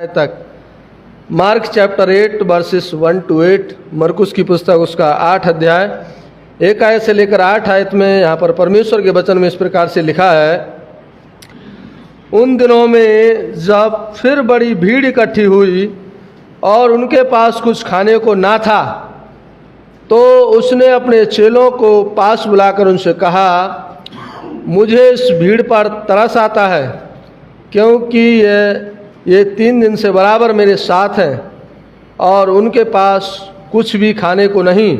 तक। Mark chapter 8 versus 1 to 8, मरकुस की पुस्तक उसका 8 अध्याय 1 आयत से लेकर 8 आयत में यहाँ पर परमेश्वर के वचन में इस प्रकार से लिखा है, उन दिनों में जब फिर बड़ी भीड़ इकट्ठी हुई और उनके पास कुछ खाने को ना था, तो उसने अपने चेलों को पास बुलाकर उनसे कहा, मुझे इस भीड़ पर तरस आता है, क्योंकि ये 3 दिन से बराबर मेरे साथ हैं और उनके पास कुछ भी खाने को नहीं।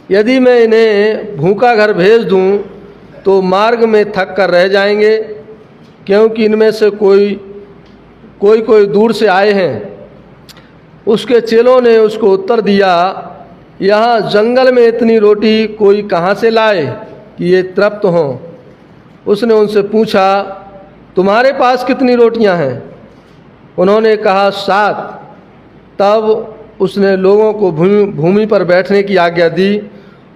यदि मैं इन्हें भूखा घर भेज दूं तो मार्ग में थक कर रह जाएंगे, क्योंकि इनमें से कोई दूर से आए हैं। उसके चेलों ने उसको उत्तर दिया, यहाँ जंगल में इतनी रोटी कोई कहाँ से लाए कि ये तृप्त हों। उसने उनसे पूछा, तुम्हारे पास कितनी रोटियां हैं? उन्होंने कहा, 7। तब उसने लोगों को भूमि पर बैठने की आज्ञा दी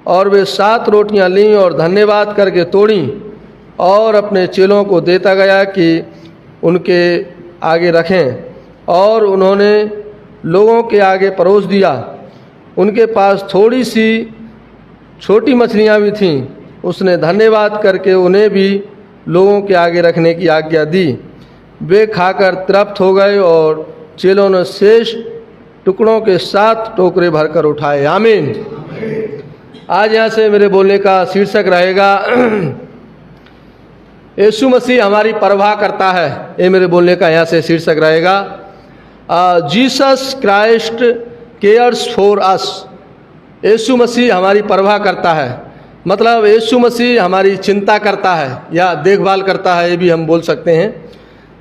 और वे 7 रोटियां लीं और धन्यवाद करके तोड़ीं और अपने चेलों को देता गया कि उनके आगे रखें, और उन्होंने लोगों के आगे परोस दिया। उनके पास थोड़ी सी छोटी मछलियां भी थीं। उसने धन्यवाद करके उन्हें भी लोगों के आगे रखने की आज्ञा दी। वे खाकर तृप्त हो गए और चेलों ने शेष टुकड़ों के 7 टोकरे भरकर उठाए। आमीन। आज यहाँ से मेरे बोलने का शीर्षक रहेगा, यीशु मसीह हमारी परवाह करता है। ये मेरे बोलने का यहाँ से शीर्षक रहेगा, Jesus Christ cares for us. यीशु मसीह हमारी परवाह करता है, मतलब यीशु मसीह हमारी चिंता करता है या देखभाल करता है, ये भी हम बोल सकते हैं।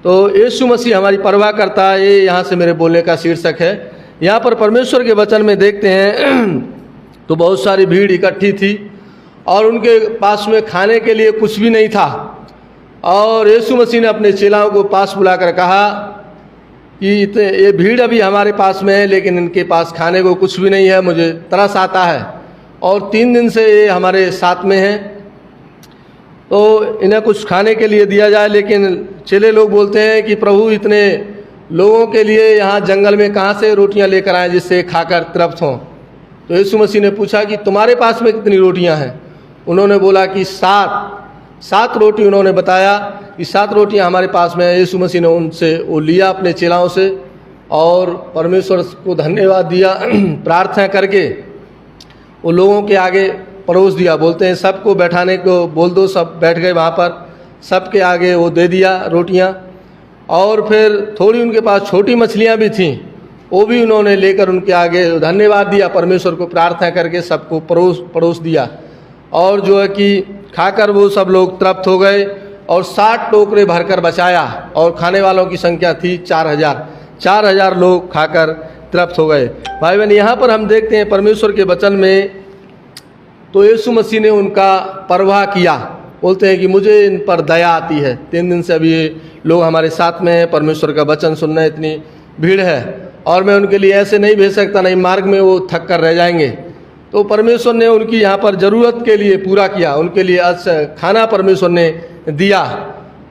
तो यीशु मसीह हमारी परवाह करता है, ये यहाँ से मेरे बोलने का शीर्षक है। यहाँ पर परमेश्वर के वचन में देखते हैं तो बहुत सारी भीड़ इकट्ठी थी और उनके पास में खाने के लिए कुछ भी नहीं था, और यीशु मसीह ने अपने चेलाओं को पास बुलाकर कहा कि ये भीड़ अभी हमारे पास में है, लेकिन इनके पास खाने को कुछ भी नहीं है, मुझे तरस आता है और 3 दिन से ये हमारे साथ में हैं, तो इन्हें कुछ खाने के लिए दिया जाए। लेकिन चेले लोग बोलते हैं कि प्रभु, इतने लोगों के लिए यहाँ जंगल में कहाँ से रोटियाँ लेकर आएँ जिससे खाकर तृप्त हों। तो यीशु मसीह ने पूछा कि तुम्हारे पास में कितनी रोटियाँ हैं? उन्होंने बोला कि 7 रोटी। उन्होंने बताया कि 7 रोटियाँ हमारे पास में है। यीशु मसीह ने उनसे वो लिया अपने चेलाओं से और परमेश्वर को धन्यवाद दिया, प्रार्थना करके वो लोगों के आगे परोस दिया। बोलते हैं सबको बैठाने को बोल दो, सब बैठ गए वहाँ पर, सबके आगे वो दे दिया रोटियाँ। और फिर थोड़ी उनके पास छोटी मछलियाँ भी थीं, वो भी उन्होंने लेकर उनके आगे धन्यवाद दिया, परमेश्वर को प्रार्थना करके सबको परोस दिया। और जो है कि खाकर वो सब लोग तृप्त हो गए और 60 टोकरे भरकर बचाया, और खाने वालों की संख्या थी 4,000 लोग खाकर तृप्त हो गए। भाई बहन, यहाँ पर हम देखते हैं परमेश्वर के वचन में तो यीशु मसीह ने उनका परवाह किया। बोलते हैं कि मुझे इन पर दया आती है, 3 दिन से अभी ये लोग हमारे साथ में हैं, परमेश्वर का वचन सुनना, इतनी भीड़ है और मैं उनके लिए ऐसे नहीं भेज सकता, नहीं मार्ग में वो थक कर रह जाएंगे। तो परमेश्वर ने उनकी यहाँ पर ज़रूरत के लिए पूरा किया, उनके लिए अच्छा खाना परमेश्वर ने दिया।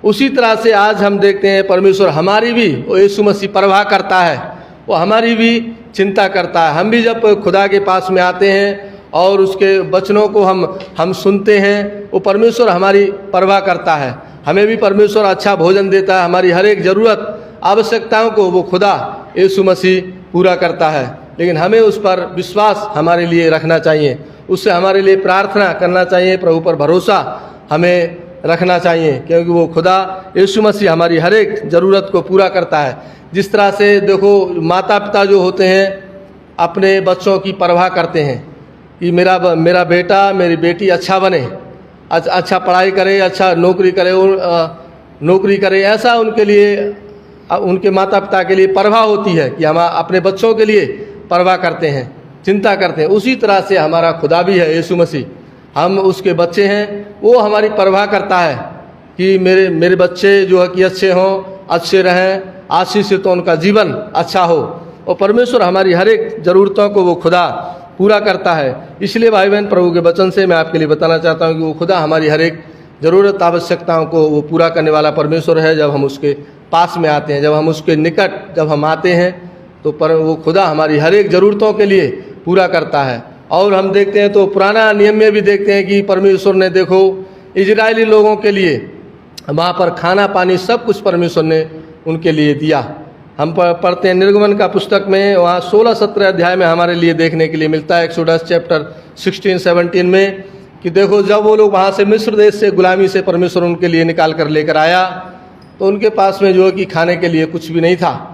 उसी तरह से आज हम देखते हैं परमेश्वर हमारी भी, वो यीशु मसीह परवाह करता है, वो हमारी भी चिंता करता है। हम भी जब खुदा के पास में आते हैं और उसके वचनों को हम सुनते हैं, वो परमेश्वर हमारी परवाह करता है। हमें भी परमेश्वर अच्छा भोजन देता है, हमारी हर एक ज़रूरत आवश्यकताओं को वो खुदा यीशु मसीह पूरा करता है। लेकिन हमें उस पर विश्वास हमारे लिए रखना चाहिए, उससे हमारे लिए प्रार्थना करना चाहिए, प्रभु पर भरोसा हमें रखना चाहिए, क्योंकि वो खुदा यीशु मसीह हमारी हर एक ज़रूरत को पूरा करता है। जिस तरह से देखो, माता पिता जो होते हैं अपने बच्चों की परवाह करते हैं कि मेरा बेटा मेरी बेटी अच्छा बने, अच्छा पढ़ाई करे, अच्छा नौकरी करे, ऐसा उनके लिए, उनके माता पिता के लिए परवाह होती है कि हम अपने बच्चों के लिए परवाह करते हैं, चिंता करते हैं। उसी तरह से हमारा खुदा भी है यीशु मसीह, हम उसके बच्चे हैं, वो हमारी परवाह करता है कि मेरे बच्चे जो है कि अच्छे हों, अच्छे रहें, आशीषित हो, उनका जीवन अच्छा हो। और परमेश्वर हमारी हर एक ज़रूरतों को वो खुदा पूरा करता है। इसलिए भाई बहन, प्रभु के वचन से मैं आपके लिए बताना चाहता हूँ कि वो खुदा हमारी हर एक ज़रूरत आवश्यकताओं को वो पूरा करने वाला परमेश्वर है, जब हम उसके पास में आते हैं, जब हम उसके निकट जब हम आते हैं तो वो खुदा हमारी हर एक ज़रूरतों के लिए पूरा करता है। और हम देखते हैं तो पुराना नियम में भी देखते हैं कि परमेश्वर ने देखो इजरायली लोगों के लिए वहाँ पर खाना पानी सब कुछ परमेश्वर ने उनके लिए दिया। हम पढ़ते हैं निर्गमन का पुस्तक में, वहाँ 16-17 अध्याय में हमारे लिए देखने के लिए मिलता है, एक्सोडस चैप्टर 16-17 में, कि देखो जब वो लोग वहाँ से मिस्र देश से गुलामी से परमेश्वर उनके लिए निकाल कर लेकर आया तो उनके पास में जो है कि खाने के लिए कुछ भी नहीं था।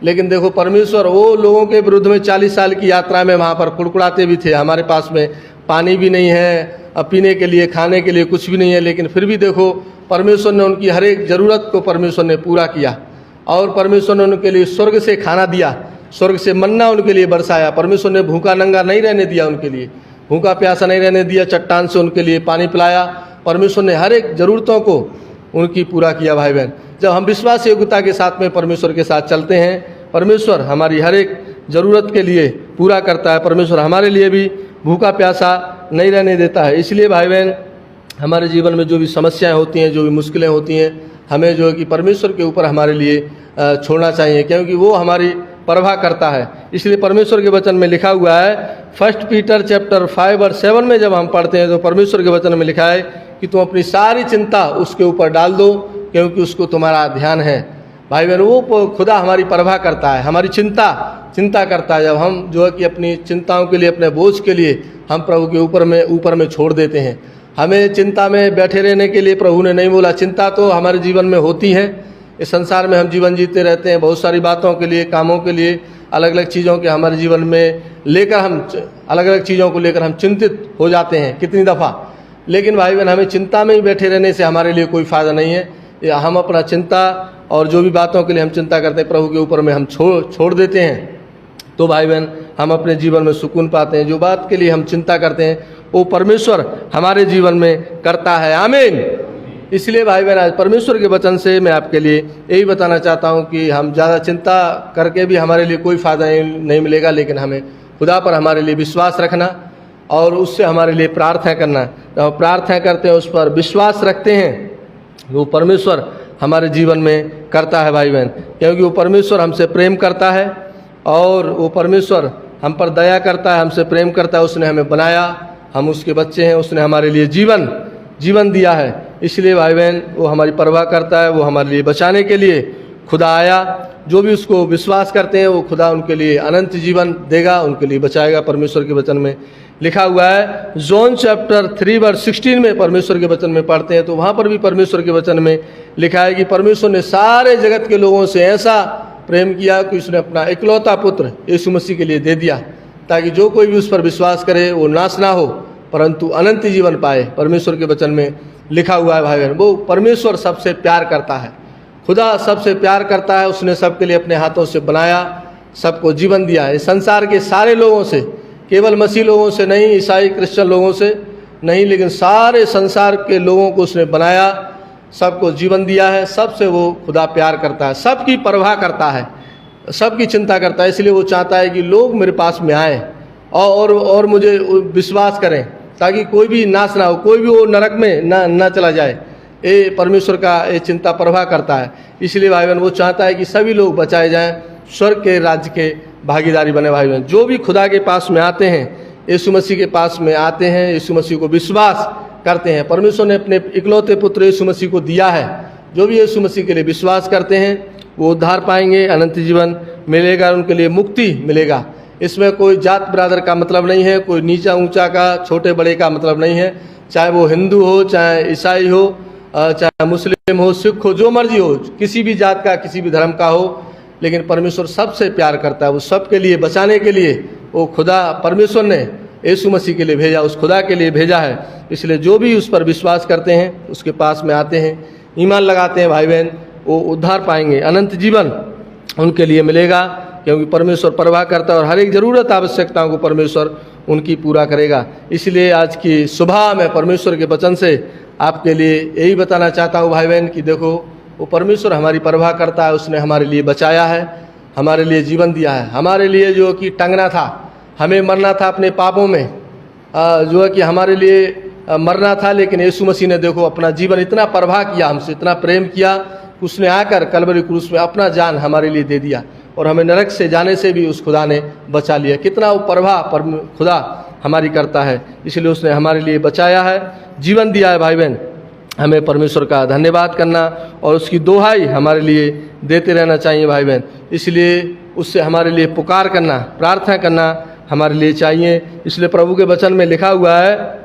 लेकिन देखो परमेश्वर वो लोगों के विरुद्ध में 40 साल की यात्रा में वहाँ पर कुड़कुड़ाते भी थे, हमारे पास में पानी भी नहीं है, पीने के लिए खाने के लिए कुछ भी नहीं है, लेकिन फिर भी देखो परमेश्वर ने उनकी हर एक ज़रूरत को परमेश्वर ने पूरा किया। और परमेश्वर ने उनके लिए स्वर्ग से खाना दिया, स्वर्ग से मन्ना उनके लिए बरसाया। परमेश्वर ने भूखा नंगा नहीं रहने दिया, उनके लिए भूखा प्यासा नहीं रहने दिया, चट्टान से उनके लिए पानी पिलाया। परमेश्वर ने हर एक ज़रूरतों को उनकी पूरा किया। भाई बहन, जब हम विश्वास योग्यता के साथ में परमेश्वर के साथ चलते हैं, परमेश्वर हमारी हर एक ज़रूरत के लिए पूरा करता है। परमेश्वर हमारे लिए भी भूखा प्यासा नहीं रहने देता है। इसलिए भाई बहन, हमारे जीवन में जो भी समस्याएं होती हैं, जो भी मुश्किलें होती हैं, हमें जो है कि परमेश्वर के ऊपर हमारे लिए छोड़ना चाहिए, क्योंकि वो हमारी परवाह करता है। इसलिए परमेश्वर के वचन में लिखा हुआ है, 1 पीटर चैप्टर 5:7 में जब हम पढ़ते हैं तो परमेश्वर के वचन में लिखा है कि तुम अपनी सारी चिंता उसके ऊपर डाल दो, क्योंकि उसको तुम्हारा ध्यान है। भाई बहन, वो खुदा हमारी परवाह करता है, हमारी चिंता करता है। जब हम जो है कि अपनी चिंताओं के लिए, अपने बोझ के लिए हम प्रभु के ऊपर में छोड़ देते हैं। हमें चिंता में बैठे रहने के लिए प्रभु ने नहीं बोला। चिंता तो हमारे जीवन में होती है, इस संसार में हम जीवन जीते रहते हैं, बहुत सारी बातों के लिए, कामों के लिए, अलग अलग चीज़ों के हमारे जीवन में लेकर हम अलग अलग चीज़ों को लेकर हम चिंतित हो जाते हैं कितनी दफ़ा। लेकिन भाई बहन, हमें चिंता में ही बैठे रहने से हमारे लिए कोई फ़ायदा नहीं है। हम अपना चिंता और जो भी बातों के लिए हम चिंता करते हैं प्रभु के ऊपर में हम छोड़ देते हैं, तो भाई बहन हम अपने जीवन में सुकून पाते हैं। जो बात के लिए हम चिंता करते हैं वो परमेश्वर हमारे जीवन में करता है। आमीन। इसलिए भाई बहन, आज परमेश्वर के वचन से मैं आपके लिए यही बताना चाहता हूँ कि हम ज़्यादा चिंता करके भी हमारे लिए कोई फ़ायदा नहीं मिलेगा, लेकिन हमें खुदा पर हमारे लिए विश्वास रखना और उससे हमारे लिए प्रार्थना करना। जब हम प्रार्थना करते हैं, उस पर विश्वास रखते हैं, वो परमेश्वर हमारे जीवन में करता है भाई बहन, क्योंकि वो परमेश्वर हमसे प्रेम करता है और वो परमेश्वर हम पर दया करता है, हमसे प्रेम करता है। उसने हमें बनाया, हम उसके बच्चे हैं, उसने हमारे लिए जीवन दिया है। इसलिए भाई बहन, वो हमारी परवाह करता है, वो हमारे लिए बचाने के लिए खुदा आया। जो भी उसको विश्वास करते हैं वो खुदा उनके लिए अनंत जीवन देगा, उनके लिए बचाएगा। परमेश्वर के वचन में लिखा हुआ है, जॉन चैप्टर 3:16 में परमेश्वर के वचन में पढ़ते हैं तो वहाँ पर भी परमेश्वर के वचन में लिखा है कि परमेश्वर ने सारे जगत के लोगों से ऐसा प्रेम किया कि उसने अपना इकलौता पुत्र यीशु मसीह के लिए दे दिया, ताकि जो कोई भी उस पर विश्वास करे वो नाश ना हो परंतु अनंत जीवन पाए। परमेश्वर के वचन में लिखा हुआ है भाई बहन। वो परमेश्वर सबसे प्यार करता है, खुदा सबसे प्यार करता है। उसने सबके लिए अपने हाथों से बनाया, सबको जीवन दिया है। संसार के सारे लोगों से, केवल मसीह लोगों से नहीं, ईसाई क्रिश्चियन लोगों से नहीं, लेकिन सारे संसार के लोगों को उसने बनाया, सबको जीवन दिया है। सबसे वो खुदा प्यार करता है, सबकी परवाह करता है, सबकी चिंता करता है। इसलिए वो चाहता है कि लोग मेरे पास में आए और मुझे विश्वास करें, ताकि कोई भी नाश ना हो, कोई भी वो नरक में ना चला जाए। ये परमेश्वर का ये चिंता परवाह करता है। इसलिए भाई बहन, वो चाहता है कि सभी लोग बचाए जाएं, स्वर्ग के राज्य के भागीदारी बने। भाई बहन, जो भी खुदा के पास में आते हैं, यीशु मसीह के पास में आते हैं, यीशु मसीह को विश्वास करते हैं, परमेश्वर ने अपने इकलौते पुत्र यीशु मसीह को दिया है। जो भी यीशु मसीह के लिए विश्वास करते हैं वो उद्धार पाएंगे, अनंत जीवन मिलेगा, उनके लिए मुक्ति मिलेगा। इसमें कोई जात बिरादर का मतलब नहीं है, कोई नीचा ऊंचा का, छोटे बड़े का मतलब नहीं है। चाहे वो हिंदू हो, चाहे ईसाई हो, चाहे मुस्लिम हो, सिख हो, जो मर्जी हो, किसी भी जात का, किसी भी धर्म का हो, लेकिन परमेश्वर सबसे प्यार करता है। वो सबके लिए बचाने के लिए वो खुदा परमेश्वर ने यीशु मसीह के लिए भेजा, उस खुदा के लिए भेजा है। इसलिए जो भी उस पर विश्वास करते हैं, उसके पास में आते हैं, ईमान लगाते हैं भाई बहन, वो उद्धार पाएंगे, अनंत जीवन उनके लिए मिलेगा, क्योंकि परमेश्वर परवाह करता है और हर एक ज़रूरत आवश्यकताओं को परमेश्वर उनकी पूरा करेगा। इसलिए आज की सुबह मैं परमेश्वर के वचन से आपके लिए यही बताना चाहता हूँ भाई बहन कि देखो, वो परमेश्वर हमारी परवाह करता है। उसने हमारे लिए बचाया है, हमारे लिए जीवन दिया है। हमारे लिए जो कि टंगना था, हमें मरना था अपने पापों में, जो है कि हमारे लिए मरना था, लेकिन यीशु मसीह ने देखो अपना जीवन इतना परवाह किया, हमसे इतना प्रेम किया उसने आकर कलवरी क्रूस में अपना जान हमारे लिए दे दिया और हमें नरक से जाने से भी उस खुदा ने बचा लिया। कितना वो खुदा हमारी करता है, इसलिए उसने हमारे लिए बचाया है, जीवन दिया है। भाई बहन, हमें परमेश्वर का धन्यवाद करना और उसकी दोहाई हमारे लिए देते रहना चाहिए। भाई बहन, इसलिए उससे हमारे लिए पुकार करना, प्रार्थना करना हमारे लिए चाहिए। इसलिए प्रभु के वचन में लिखा हुआ है,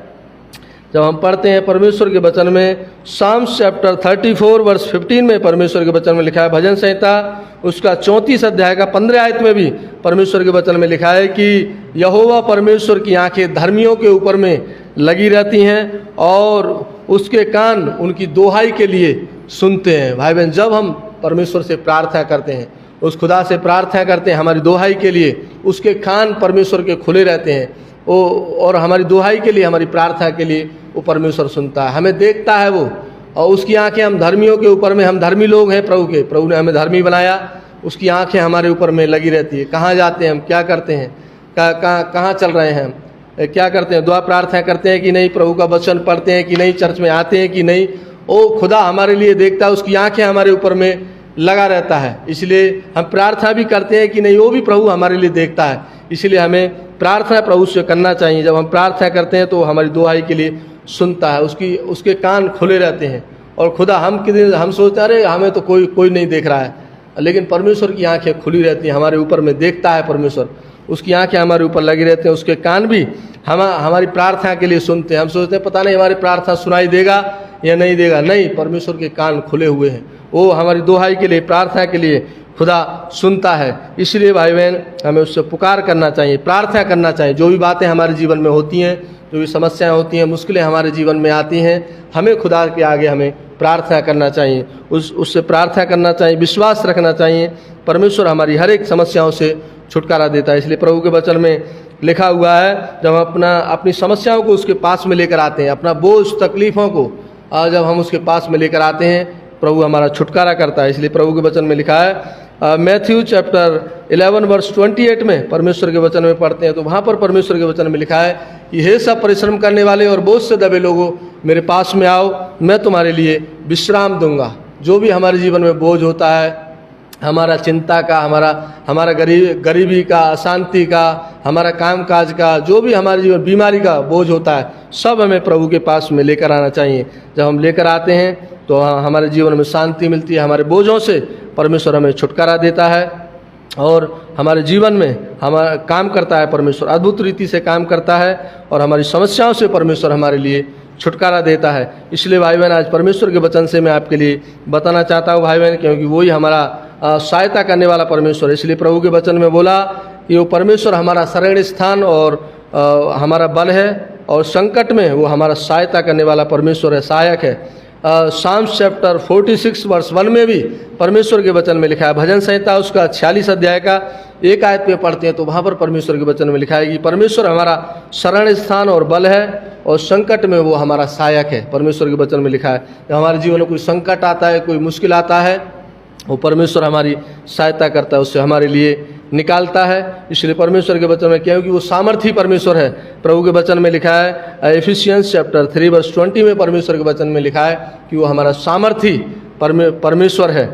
जब हम पढ़ते हैं परमेश्वर के वचन में, साम्स चैप्टर 34 वर्स 15 में परमेश्वर के वचन में लिखा है, भजन संहिता उसका 34 अध्याय का 15 आयत में भी परमेश्वर के वचन में लिखा है कि यहोवा परमेश्वर की आंखें धर्मियों के ऊपर में लगी रहती हैं और उसके कान उनकी दोहाई के लिए सुनते हैं। भाई बहन, जब हम परमेश्वर से प्रार्थना करते हैं, उस खुदा से प्रार्थना करते हैं हमारी दोहाई के लिए, उसके कान परमेश्वर के खुले रहते हैं और हमारी दोहाई के लिए, हमारी प्रार्थना के लिए वो परमेश्वर सुनता है, हमें देखता है वो। और उसकी आंखें हम धर्मियों के ऊपर में, हम धर्मी लोग हैं प्रभु ने हमें धर्मी बनाया, उसकी आंखें हमारे ऊपर में लगी रहती है। कहाँ जाते हैं हम, क्या करते हैं, कहाँ चल रहे हैं हम, क्या करते हैं, दुआ प्रार्थना करते हैं कि नहीं, प्रभु का वचन पढ़ते हैं कि नहीं, चर्च में आते हैं कि नहीं, वो खुदा हमारे लिए देखता है, उसकी आंखें हमारे ऊपर में लगा रहता है। इसलिए हम प्रार्थना भी करते हैं कि नहीं, वो भी प्रभु हमारे लिए देखता है। इसलिए हमें प्रार्थना प्रभु से करना चाहिए। जब हम प्रार्थना करते हैं तो हमारी दुआई के लिए सुनता है, उसके कान खुले रहते हैं। और खुदा हम सोचते हैं अरे हमें तो कोई नहीं देख रहा है, लेकिन परमेश्वर की आंखें खुली रहती हैं, हमारे ऊपर में देखता है परमेश्वर, उसकी आंखें हमारे ऊपर लगी रहती हैं, उसके कान भी हमारी प्रार्थना के लिए सुनते हैं। हम सोचते हैं पता नहीं हमारी प्रार्थना सुनाई देगा या नहीं देगा, नहीं, परमेश्वर के कान खुले हुए हैं, वो हमारी दुहाई के लिए, प्रार्थना के लिए खुदा सुनता है। इसलिए भाई बहन, हमें उससे पुकार करना चाहिए, प्रार्थना करना चाहिए। जो भी बातें हमारे जीवन में होती हैं, जो भी समस्याएं होती हैं, मुश्किलें हमारे जीवन में आती हैं, हमें खुदा के आगे हमें प्रार्थना करना चाहिए, उससे प्रार्थना करना चाहिए, विश्वास रखना चाहिए। परमेश्वर हमारी हर एक समस्याओं से छुटकारा देता है। इसलिए प्रभु के वचन में लिखा हुआ है, जब हम अपनी समस्याओं को उसके पास में लेकर आते हैं, अपना बोझ तकलीफ़ों को जब हम उसके पास में लेकर आते हैं, प्रभु हमारा छुटकारा करता है। इसलिए प्रभु के वचन में लिखा है, मैथ्यू चैप्टर 11 वर्स 28 में परमेश्वर के वचन में पढ़ते हैं, तो वहाँ पर परमेश्वर के वचन में लिखा है कि हे सब परिश्रम करने वाले और बोझ से दबे लोगों, मेरे पास में आओ, मैं तुम्हारे लिए विश्राम दूंगा। जो भी हमारे जीवन में बोझ होता है, हमारा चिंता का, हमारा गरीबी का, अशांति का, हमारा कामकाज का, जो भी हमारे जीवन बीमारी का बोझ होता है, सब हमें प्रभु के पास में लेकर आना चाहिए। जब हम लेकर आते हैं तो हमारे जीवन में शांति मिलती है, हमारे बोझों से परमेश्वर हमें छुटकारा देता है और हमारे जीवन में हमारा काम करता है। परमेश्वर अद्भुत रीति से काम करता है और हमारी समस्याओं से परमेश्वर हमारे लिए छुटकारा देता है। इसलिए भाई बहन, आज परमेश्वर के वचन से मैं आपके लिए बताना चाहता हूँ भाई बहन, क्योंकि वही हमारा सहायता करने वाला परमेश्वर है। इसलिए प्रभु के वचन में बोला कि वो परमेश्वर हमारा शरण स्थान और हमारा बल है और संकट में वो हमारा सहायता करने वाला परमेश्वर है, सहायक है। साम्स चैप्टर 46 वर्स 1 में भी परमेश्वर के वचन में लिखा है, भजन संहिता उसका 46 अध्याय का 1 आयत में पढ़ते हैं तो वहाँ पर परमेश्वर के वचन में लिखा है कि परमेश्वर हमारा शरण स्थान और बल है और संकट में वो हमारा सहायक है। परमेश्वर के वचन में लिखा है, जब हमारे जीवन में कोई संकट आता है, कोई मुश्किल आता है, वो परमेश्वर हमारी सहायता करता है, उससे हमारे लिए निकालता है। इसलिए परमेश्वर के वचन में, क्योंकि वो सामर्थी परमेश्वर है, प्रभु के वचन में लिखा है, एफिसियंस चैप्टर 3 वर्स 20 में परमेश्वर के वचन में लिखा है कि वो हमारा सामर्थी परमेश्वर है।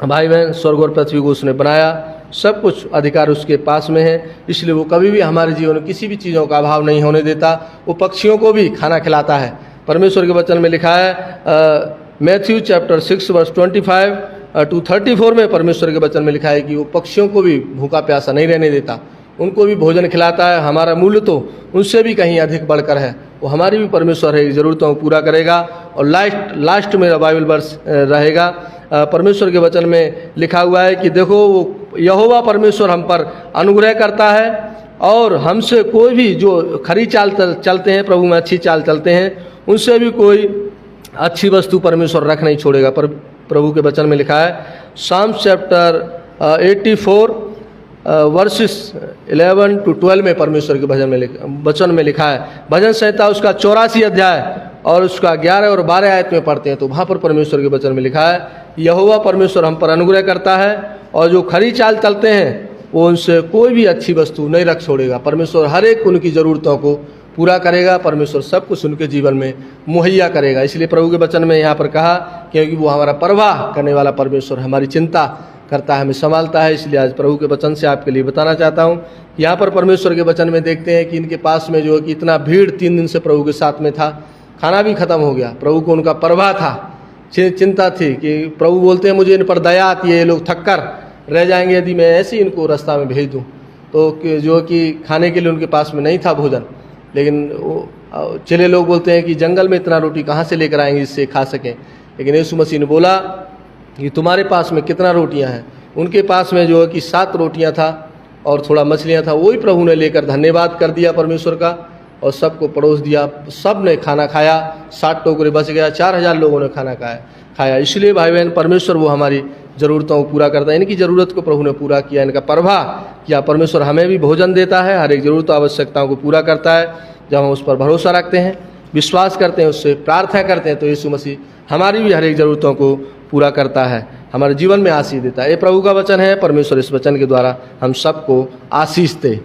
भाई बहन, स्वर्ग और पृथ्वी को उसने बनाया, सब कुछ अधिकार उसके पास में है, इसलिए वो कभी भी हमारे जीवन में किसी भी चीज़ों का अभाव नहीं होने देता। वो पक्षियों को भी खाना खिलाता है। परमेश्वर के वचन में लिखा है, मैथ्यू चैप्टर 6 वर्स 25 to 34 में परमेश्वर के वचन में लिखा है कि वो पक्षियों को भी भूखा प्यासा नहीं रहने देता, उनको भी भोजन खिलाता है। हमारा मूल्य तो उनसे भी कहीं अधिक बढ़कर है, वो हमारी भी परमेश्वर है, ज़रूरतों को पूरा करेगा। और लास्ट मेरा बाइबल वर्स रहेगा, परमेश्वर के वचन में लिखा हुआ है कि देखो वो यहोवा परमेश्वर हम पर अनुग्रह करता है और हमसे कोई भी जो खरी चाल चलते हैं, प्रभु में अच्छी चाल चलते हैं, उनसे भी कोई अच्छी वस्तु परमेश्वर रख नहीं छोड़ेगा। पर प्रभु के वचन में लिखा है, साम्स चैप्टर 84 वर्सेस 11 to 12 में परमेश्वर के वचन में लिखा है, भजन संहिता उसका 84 अध्याय और उसका 11 और 12 आयत में पढ़ते हैं तो वहाँ पर परमेश्वर के वचन में लिखा है, यहोवा परमेश्वर हम पर अनुग्रह करता है और जो खरी चाल चलते हैं वो उनसे कोई भी अच्छी वस्तु नहीं रख छोड़ेगा। परमेश्वर हर एक उनकी ज़रूरतों को पूरा करेगा, परमेश्वर सब कुछ उनके जीवन में मुहैया करेगा। इसलिए प्रभु के वचन में यहाँ पर कहा, क्योंकि वो हमारा परवाह करने वाला परमेश्वर हमारी चिंता करता है, हमें संभालता है। इसलिए आज प्रभु के वचन से आपके लिए बताना चाहता हूँ। यहाँ पर परमेश्वर के वचन में देखते हैं कि इनके पास में जो है कि इतना भीड़ 3 दिन से प्रभु के साथ में था, खाना भी खत्म हो गया। प्रभु को उनका परवाह था, चिंता थी कि प्रभु बोलते हैं मुझे इन पर दया आती है, ये लोग थक कर रह जाएंगे यदि मैं ऐसे ही इनको रास्ता में भेज दूँ। तो जो कि खाने के लिए उनके पास में नहीं था भोजन, लेकिन वो चेले लोग बोलते हैं कि जंगल में इतना रोटी कहाँ से लेकर आएंगे जिससे खा सकें। लेकिन यीशु मसीह ने बोला कि तुम्हारे पास में कितना रोटियां हैं। उनके पास में जो है कि 7 रोटियां था और थोड़ा मछलियां था, वही प्रभु ने लेकर धन्यवाद कर दिया परमेश्वर का और सबको परोस दिया। सब ने खाना खाया, 60 टोकरे बच गया, 4000 लोगों ने खाना खाया। इसलिए भाई बहन, परमेश्वर वो हमारी ज़रूरतों को पूरा करता है। इनकी ज़रूरत को प्रभु ने पूरा किया, इनका परवाह किया। परमेश्वर हमें भी भोजन देता है, हर एक ज़रूरत आवश्यकताओं को पूरा करता है। जब हम उस पर भरोसा रखते हैं, विश्वास करते हैं, उससे प्रार्थना करते हैं, तो यीशु मसीह हमारी भी हर एक ज़रूरतों को पूरा करता है, हमारे जीवन में आशीष देता है। ये प्रभु का वचन है। परमेश्वर इस वचन के द्वारा हम सबको आशीष दे।